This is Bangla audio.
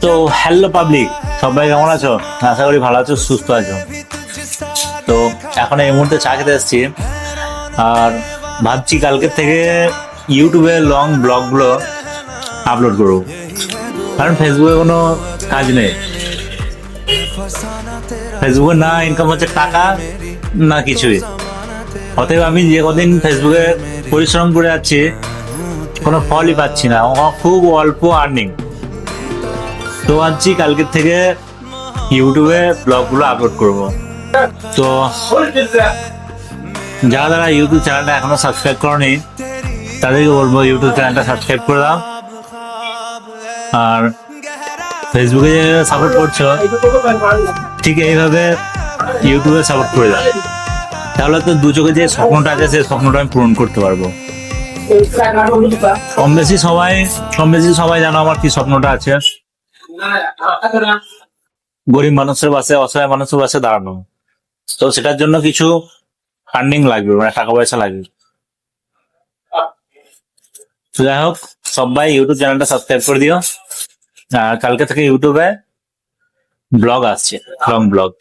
তো হ্যালো পাবলিক, সবাই কেমন আছো? আশা করি ভালো আছো, সুস্থ আছো। তো এখন এই মুহূর্তে চা খেতে এসেছি, আর ভাবছি কালকের থেকে ইউটিউবে লং ব্লগগুলো আপলোড করবো, কারণ ফেসবুকে কোনো কাজ নেই। ফেসবুকে না ইনকাম হচ্ছে টাকা, না কিছুই। অতএব আমি যে কদিন ফেসবুকে পরিশ্রম করে যাচ্ছি, কোনো ফলই পাচ্ছি না, আমার খুব অল্প আর্নিং। তো ভাবছি কালকের থেকে ইউটিউবে ব্লগগুলো আপলোড করব। তো যারা যারা ইউটিউব চ্যানেলটা এখনো সাবস্ক্রাইব করনি, তাদেরকে বলবো ইউটিউব চ্যানেলটা সাবস্ক্রাইব করে দাও। আর ফেসবুকে যে সাপোর্ট করছো, ঠিক এইভাবে ইউটিউবে সাপোর্ট করে দাও। তাহলে তো দু চোখে যে স্বপ্নটা আছে, সেই স্বপ্নটা আমি পূরণ করতে পারবো। কম বেশি সবাই জানো আমার কি স্বপ্নটা আছে। গরিব মানুষের পাশে, অসহায় মানুষের পাশে দাঁড়ানো। তো সেটার জন্য কিছু ফান্ডিং লাগবে, মানে টাকা পয়সা লাগবে। তো যাই হোক, সবাই ইউটিউব চ্যানেলটা সাবস্ক্রাইব করে দিও। আর কালকে থেকে ইউটিউবে ব্লগ আসছে, লং ব্লগ।